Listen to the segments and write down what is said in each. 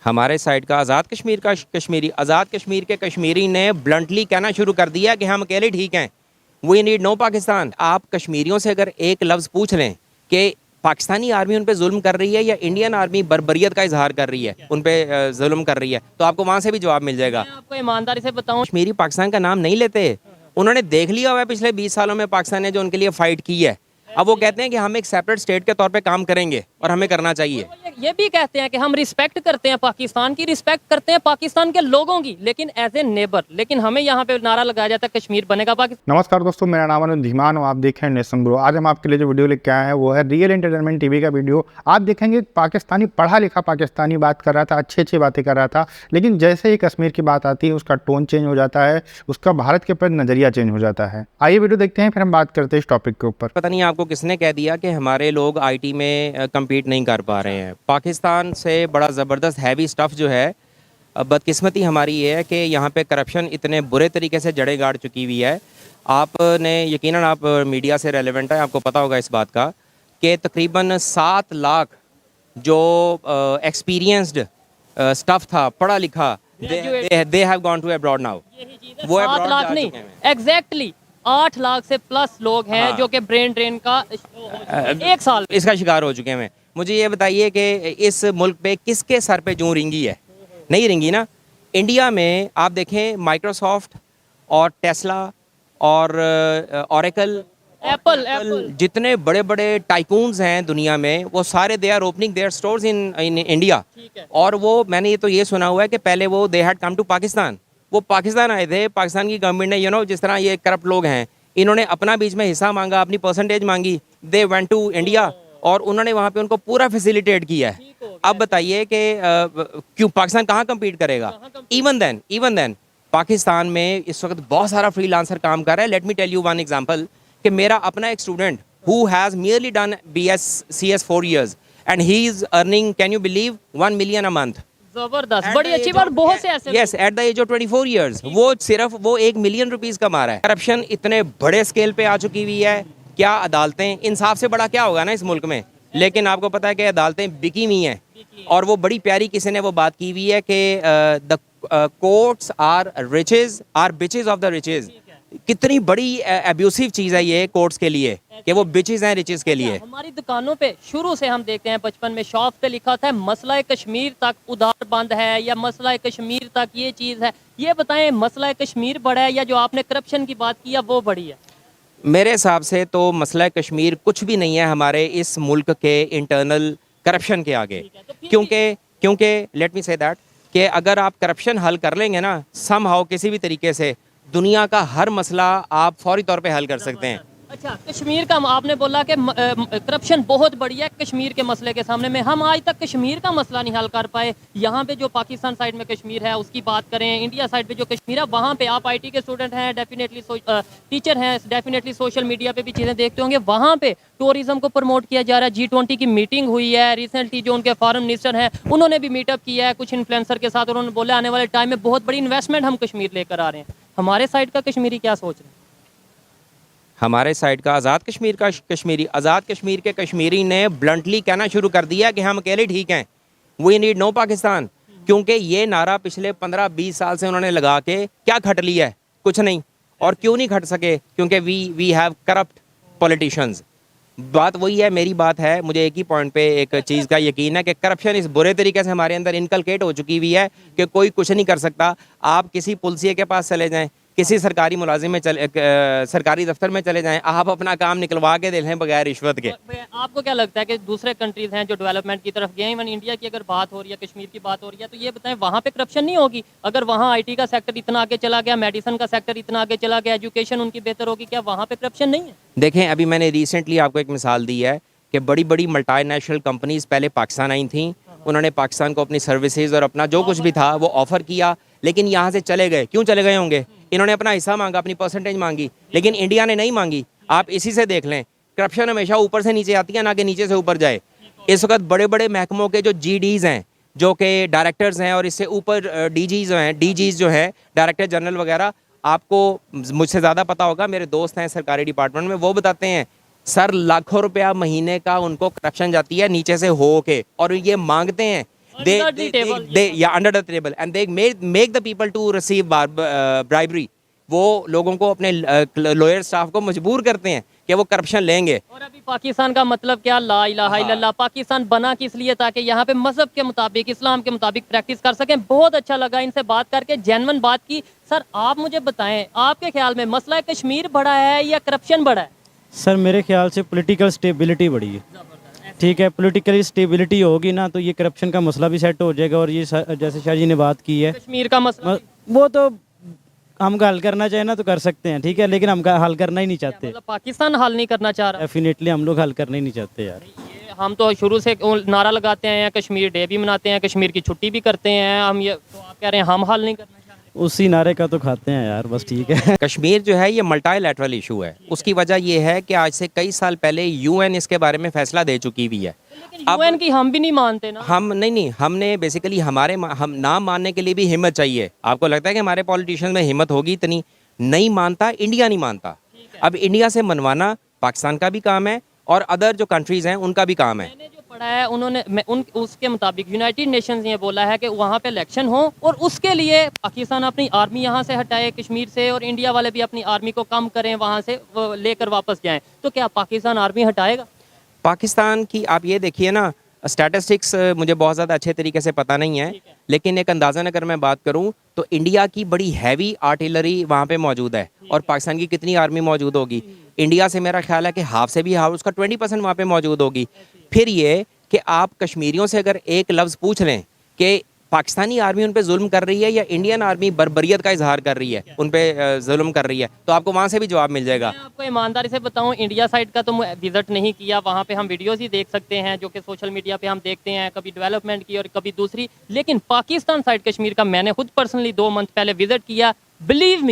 हमारे साइड का आज़ाद कश्मीर का कश्मीरी, आज़ाद कश्मीर के कश्मीरी ने ब्लंटली कहना शुरू कर दिया कि हम अकेले ठीक हैं, वी नीड नो पाकिस्तान। आप कश्मीरियों से अगर एक लफ्ज़ पूछ लें कि पाकिस्तानी आर्मी उन पे जुल्म कर रही है या इंडियन आर्मी बर्बरियत का इजहार कर रही है, उन पे जुल्म कर रही है, तो आपको वहाँ से भी जवाब मिल जाएगा। मैं आपको ईमानदारी से बताऊं, कश्मीरी पाकिस्तान का नाम नहीं लेते, उन्होंने देख लिया हुआ है पिछले 20 सालों में पाकिस्तान ने जो उनके लिए फ़ाइट की है। अब वो कहते हैं कि हम एक सेपरेट स्टेट के तौर पे काम करेंगे और हमें करना चाहिए। ये भी कहते हैं कि हम रिस्पेक्ट करते हैं पाकिस्तान की, रिस्पेक्ट करते हैं पाकिस्तान के लोगों की, लेकिन एज ए नेबर। लेकिन हमें यहाँ पे नारा लगाया जाता है कश्मीर बनेगा पाकिस्तान। नमस्कार दोस्तों, मेरा नाम है धीमान और आप देख रहे हैं नेशन ब्रो। आज हम आपके लिए जो वीडियो लेके आए हैं वो है रियल एंटरटेनमेंट टीवी का वीडियो। आप देखेंगे पाकिस्तानी पढ़ा लिखा पाकिस्तानी बात कर रहा था, अच्छी बातें कर रहा था, लेकिन जैसे ही कश्मीर की बात आती है उसका टोन चेंज हो जाता है, उसका भारत के प्रति नज़रिया चेंज हो जाता है। आइए वीडियो देखते हैं, फिर हम बात करते हैं इस टॉपिक के ऊपर। पता नहीं आपको किसने कह दिया कि हमारे लोग आईटी में कम्पीट नहीं कर पा रहे हैं। पाकिस्तान से बड़ा ज़बरदस्त हैवी स्टफ़ जो है, बदकिस्मती हमारी ये है कि यहाँ पे करप्शन इतने बुरे तरीके से जड़ें गाड़ चुकी हुई है। आपने यकीनन, आप मीडिया से रेलेवेंट है, आपको पता होगा इस बात का कि तकरीबन 7 लाख जो एक्सपीरियंस्ड स्टफ़ था, पढ़ा लिखा, they have gone to abroad now. वो 7 लाख नहीं, एग्जैक्टली 8 लाख से प्लस लोग हैं जो कि ब्रेन ड्रेन का एक साल इसका शिकार हो चुके हैं। मुझे ये बताइए कि इस मुल्क पे किसके सर पे जूं रिंगी है? नहीं रिंगी ना। इंडिया में आप देखें, माइक्रोसॉफ्ट और टेस्ला और ओरेकल, एप्पल जितने बड़े बड़े टाइकून्स हैं दुनिया में, वो सारे they are opening their stores in India. और वो मैंने ये तो ये सुना हुआ है कि पहले वो they had come to Pakistan, वो पाकिस्तान आए थे। पाकिस्तान की गवर्नमेंट ने जिस तरह ये करप्ट लोग हैं, इन्होंने अपना बीच में हिस्सा मांगा, अपनी परसेंटेज मांगी, दे वेंट टू इंडिया और उन्होंने वहाँ पे उनको पूरा फैसिलिटेट किया है। अब बताइए कि क्यों पाकिस्तान कहाँ कम्पीट करेगा? इवन देन पाकिस्तान में इस वक्त बहुत सारा फ्रीलांसर काम कर रहा है। Let me tell you one example कि मेरा अपना एक student who has merely done BScs 4 years and he is earning, can you believe, 1 million a month। जबरदस्त, बड़ी अच्छी बात। बहुत से ऐसे yes, at the age of 24 years वो सिर्फ 1 मिलियन रुपीस कमा रहा है। करप्शन इतने बड़े स्केल पे आ चुकी हुई है, क्या अदालतें, इंसाफ से बड़ा क्या होगा ना इस मुल्क में। लेकिन आपको पता है कि अदालतें बिकी हुई हैं और वो बड़ी प्यारी किसी ने वो बात की हुई है कि the courts are riches are bitches of the riches. कितनी बड़ी अब्यूसिव चीज़ है ये कोर्ट्स के लिए कि वो बिचेज हैं रिचेज के लिए। हमारी दुकानों पे शुरू से हम देखते हैं, बचपन में शॉप पे लिखा था मसला कश्मीर तक उधार बंद है या मसला कश्मीर तक ये चीज़ है। ये बताएं, मसला कश्मीर बड़ा है या जो आपने करप्शन की बात की है वो बड़ी है? मेरे हिसाब से तो मसला कश्मीर कुछ भी नहीं है हमारे इस मुल्क के इंटरनल करप्शन के आगे। क्योंकि लेट मी से दैट कि अगर आप करप्शन हल कर लेंगे ना समहाउ, किसी भी तरीके से, दुनिया का हर मसला आप फौरी तौर पे हल कर सकते हैं। अच्छा, कश्मीर का आपने बोला कि करप्शन बहुत बड़ी है कश्मीर के मसले के सामने में, हम आज तक कश्मीर का मसला नहीं हल कर पाए। यहाँ पे जो पाकिस्तान साइड में कश्मीर है उसकी बात करें, इंडिया साइड पे जो कश्मीर है वहाँ पे आप आईटी के स्टूडेंट हैं, डेफिनेटली टीचर हैं, डेफिनेटली सोशल मीडिया पे भी चीज़ें देखते होंगे। वहाँ पे टूरिज्म को प्रमोट किया जा रहा है। G20 की मीटिंग हुई है रिसेंटली, जो उनके फॉरेन मिनिस्टर हैं उन्होंने भी मीटअप किया है कुछ इन्फ्लुएंसर के साथ, और उन्होंने बोला आने वाले टाइम में बहुत बड़ी इन्वेस्टमेंट हम कश्मीर लेकर आ रहे हैं। हमारे साइड का कश्मीरी क्या सोच रहे हैं? हमारे साइड का आज़ाद कश्मीर का कश्मीरी, आज़ाद कश्मीर के कश्मीरी ने ब्लंटली कहना शुरू कर दिया कि हम अकेले ठीक हैं, वी नीड नो पाकिस्तान। क्योंकि ये नारा पिछले 15-20 साल से उन्होंने लगा के क्या खट लिया है? कुछ नहीं। और क्यों नहीं खट सके? क्योंकि वी हैव करप्ट पॉलिटिशियंस। बात वही है, मेरी बात है, मुझे एक ही पॉइंट पे एक चीज़ का यकीन है कि करप्शन इस बुरे तरीके से हमारे अंदर इनकलकेट हो चुकी हुई है कि कोई कुछ नहीं कर सकता। आप किसी पुलिसिया के पास चले जाएं, किसी सरकारी मुलाजिम में सरकारी दफ्तर में चले जाएं, आप अपना काम निकलवा के दे लें बगैर रिश्वत के। आपको क्या लगता है कि दूसरे कंट्रीज हैं जो डेवलपमेंट की तरफ गए, इवन इंडिया की अगर बात हो रही है, कश्मीर की बात हो रही है, तो ये बताएं वहाँ पे करप्शन नहीं होगी? अगर वहाँ आईटी का सेक्टर इतना आगे चला गया, मेडिसिन का सेक्टर इतना आगे चला गया, एजुकेशन उनकी बेहतर होगी, क्या वहाँ पे करप्शन नहीं है? देखें, अभी मैंने रिसेंटली आपको एक मिसाल दी है कि बड़ी बड़ी मल्टीनेशनल कंपनीज पहले पाकिस्तान आई थी, उन्होंने पाकिस्तान को अपनी सर्विसेज और अपना जो कुछ भी था वो ऑफर किया, लेकिन यहाँ से चले गए। क्यों चले गए होंगे? इन्होंने अपना हिस्सा मांगा, अपनी परसेंटेज मांगी, लेकिन इंडिया ने नहीं मांगी। आप इसी से देख लें, करप्शन हमेशा ऊपर से नीचे आती है, ना कि नीचे से ऊपर जाए। इस वक्त बड़े बड़े महकमों के जो GDs हैं, जो कि डायरेक्टर्स हैं, और इससे ऊपर DGs जो हैं, डायरेक्टर जनरल वगैरह, आपको मुझसे ज़्यादा पता होगा, मेरे दोस्त हैं सरकारी डिपार्टमेंट में, वो बताते हैं सर लाखों रुपया महीने का उनको करप्शन जाती है नीचे से हो के, और ये मांगते हैं Under the table, under the table, and they make the people to receive bribery. वो लोगों को अपने लॉयर स्टाफ को मजबूर करते हैं कि वो करप्शन लेंगे। और अभी पाकिस्तान का मतलब क्या, ला इलाहा इल्लल्लाह, पाकिस्तान बना किस लिए, ताकि यहाँ पे मजहब के मुताबिक, इस्लाम के मुताबिक प्रैक्टिस कर सकें। बहुत अच्छा लगा इनसे बात करके, जेन्युइन बात की। सर आप मुझे बताएं, आपके ख्याल में मसला कश्मीर बड़ा है या करप्शन बड़ा है? सर मेरे ख्याल से पॉलिटिकल स्टेबिलिटी बढ़ी है। ठीक है, पॉलिटिकली स्टेबिलिटी होगी ना तो ये करप्शन का मसला भी सेट हो जाएगा। और ये जैसे शाह जी ने बात की है कश्मीर का मसला, वो तो हम हल करना चाहें ना तो कर सकते हैं, ठीक है, लेकिन हम हल करना ही नहीं चाहते। मतलब पाकिस्तान हल नहीं करना चाह रहा? डेफिनेटली हम लोग हल करना ही नहीं चाहते यार। ये हम तो शुरू से नारा लगाते हैं, कश्मीर डे भी मनाते हैं, कश्मीर की छुट्टी भी करते हैं हम, ये तो आप कह रहे हैं हम हल नहीं करना चाह रहे? उसी नारे का तो खाते हैं यार, बस ठीक है। कश्मीर जो है ये मल्टीलैटरल इशू है। उसकी वजह ये है कि आज से कई साल पहले यूएन इसके बारे में फैसला दे चुकी हुई है। लेकिन यूएन की हम भी नहीं मानते ना। हम नहीं, हमने बेसिकली हम ना मानने के लिए भी हिम्मत चाहिए। आपको लगता है कि हमारे पॉलिटिशियंस में हिम्मत होगी इतनी? नहीं मानता, इंडिया नहीं मानता। अब इंडिया से मनवाना पाकिस्तान का भी काम है और अदर जो कंट्रीज़ हैं उनका भी काम है। मैंने जो पढ़ा है उन्होंने उसके मुताबिक यूनाइटेड नेशंस ने बोला है कि वहाँ पे इलेक्शन हो और उसके लिए पाकिस्तान अपनी आर्मी यहाँ से हटाए कश्मीर से, और इंडिया वाले भी अपनी आर्मी को कम करें, वहाँ से लेकर वापस जाएं। तो क्या पाकिस्तान आर्मी हटाएगा? पाकिस्तान की आप ये देखिए ना, स्टैटिस्टिक्स मुझे बहुत ज़्यादा अच्छे तरीके से पता नहीं है, लेकिन एक अंदाज़न अगर मैं बात करूं तो इंडिया की बड़ी हैवी आर्टिलरी वहाँ पे मौजूद है। और पाकिस्तान की कितनी आर्मी मौजूद होगी? इंडिया से मेरा ख्याल है कि हाफ से भी हाफ, उसका 20% वहाँ पे मौजूद होगी। फिर ये कि आप कश्मीरियों से अगर एक लफ्ज़ पूछ लें कि पाकिस्तानी आर्मी उन पे जुल्म कर रही है या इंडियन आर्मी बर्बरियत का इजहार कर रही है, उन पे जुल्म कर रही है, तो आपको वहाँ से भी जवाब मिल जाएगा। मैं आपको ईमानदारी से बताऊं, इंडिया साइड का तो मैं विजिट नहीं किया, वहाँ पे हम वीडियोस ही देख सकते हैं जो कि सोशल मीडिया पे हम देखते हैं, कभी डेवलपमेंट की और कभी दूसरी। लेकिन पाकिस्तान साइड कश्मीर का मैंने खुद पर्सनली 2 मंथ पहले विजिट किया। बिलीव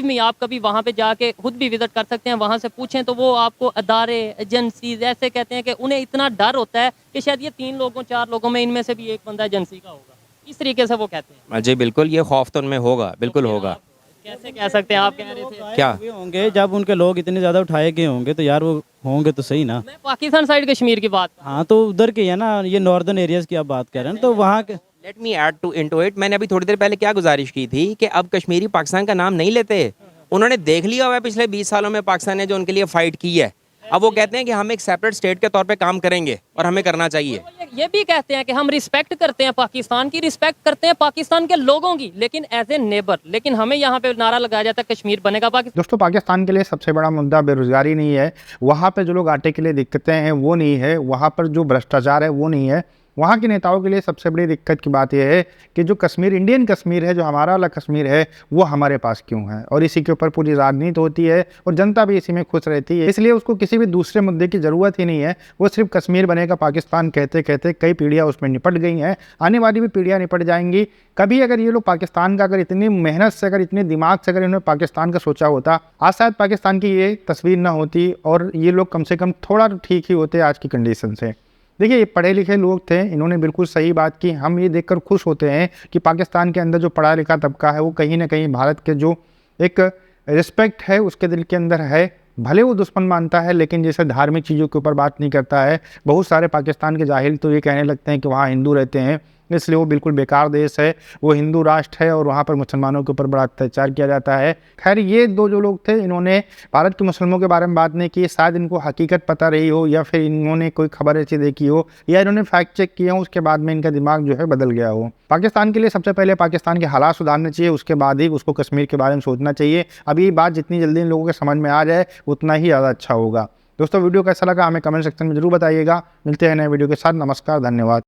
मी, आप कभी वहाँ पे जाके खुद भी विजिट कर सकते हैं, वहाँ से पूछें तो वो आपको अदारे, एजेंसीज ऐसे कहते हैं कि उन्हें इतना डर होता है कि शायद ये 3 लोगों 4 लोगों में इनमें से भी एक बंदा एजेंसी का होगा, इस तरीके से वो कहते हैं। जी बिल्कुल, ये खौफ तो उनमें होगा, बिल्कुल होगा। कैसे कह सकते हैं, आप कह रहे थे क्या होंगे जब उनके लोग इतने ज़्यादा उठाए गए होंगे तो यार वो होंगे तो सही ना। मैं पाकिस्तान साइड कश्मीर की बात, हाँ तो उधर के है ना, ये नॉर्दर्न एरियाज की आप बात कर रहे हैं तो वहाँ के। Let me add to into it. मैंने अभी थोड़ी देर पहले क्या गुजारिश की थी कि अब कश्मीरी पाकिस्तान का नाम नहीं लेते। उन्होंने देख लिया हुआ है पिछले 20 सालों में पाकिस्तान ने जो उनके लिए फाइट की है। अब वो कहते हैं कि हम एक सेपरेट स्टेट के तौर पे काम करेंगे और हमें करना चाहिए। ये भी कहते हैं कि हम रिस्पेक्ट करते हैं पाकिस्तान की, रिस्पेक्ट करते हैं पाकिस्तान के लोगों की, लेकिन एज ए नेबर। लेकिन हमें यहाँ पे नारा लगाया जाता है कश्मीर बनेगा पाकिस्तान। दोस्तों, पाकिस्तान के लिए सबसे बड़ा मुद्दा बेरोजगारी नहीं है, वहाँ पर जो लोग आटे के लिए दिक्कतें हैं वो नहीं है, वहाँ पर जो भ्रष्टाचार है वो नहीं है। वहाँ के नेताओं के लिए सबसे बड़ी दिक्कत की बात यह है कि जो कश्मीर, इंडियन कश्मीर है, जो हमारा वाला कश्मीर है, वो हमारे पास क्यों है, और इसी के ऊपर पूरी राजनीति होती है और जनता भी इसी में खुश रहती है। इसलिए उसको किसी भी दूसरे मुद्दे की ज़रूरत ही नहीं है। वो सिर्फ कश्मीर बनेगा पाकिस्तान कहते कहते कई पीढ़ियाँ उसमें निपट गई हैं, आने वाली भी पीढ़ियाँ निपट जाएंगी। कभी अगर ये लोग पाकिस्तान का, अगर इतनी मेहनत से, अगर इतने दिमाग से अगर इन्होंने पाकिस्तान का सोचा होता, आज शायद पाकिस्तान की ये तस्वीर ना होती और ये लोग कम से कम थोड़ा तो ठीक ही होते आज की कंडीशन से। देखिए, ये पढ़े लिखे लोग थे, इन्होंने बिल्कुल सही बात की। हम ये देखकर खुश होते हैं कि पाकिस्तान के अंदर जो पढ़ा लिखा तबका है वो कहीं ना कहीं भारत के जो एक रिस्पेक्ट है उसके दिल के अंदर है। भले वो दुश्मन मानता है लेकिन जैसे धार्मिक चीज़ों के ऊपर बात नहीं करता है। बहुत सारे पाकिस्तान के जाहिल तो ये कहने लगते हैं कि वहाँ हिंदू रहते हैं, इसलिए वो बिल्कुल बेकार देश है, वो हिंदू राष्ट्र है और वहाँ पर मुसलमानों के ऊपर बड़ा अत्याचार किया जाता है। खैर, ये 2 जो लोग थे, इन्होंने भारत के मुसलमानों के बारे में बात नहीं की। शायद इनको हकीकत पता रही हो या फिर इन्होंने कोई खबर ऐसी देखी हो या इन्होंने फैक्ट चेक किया हो, उसके बाद में इनका दिमाग जो है बदल गया हो। पाकिस्तान के लिए सबसे पहले पाकिस्तान के हालात सुधारने चाहिए, उसके बाद ही उसको कश्मीर के बारे में सोचना चाहिए। अब ये बात जितनी जल्दी इन लोगों के समझ में आ जाए उतना ही ज़्यादा अच्छा होगा। दोस्तों, वीडियो कैसा लगा हमें कमेंट सेक्शन में जरूर बताइएगा। मिलते हैं नए वीडियो के साथ। नमस्कार, धन्यवाद।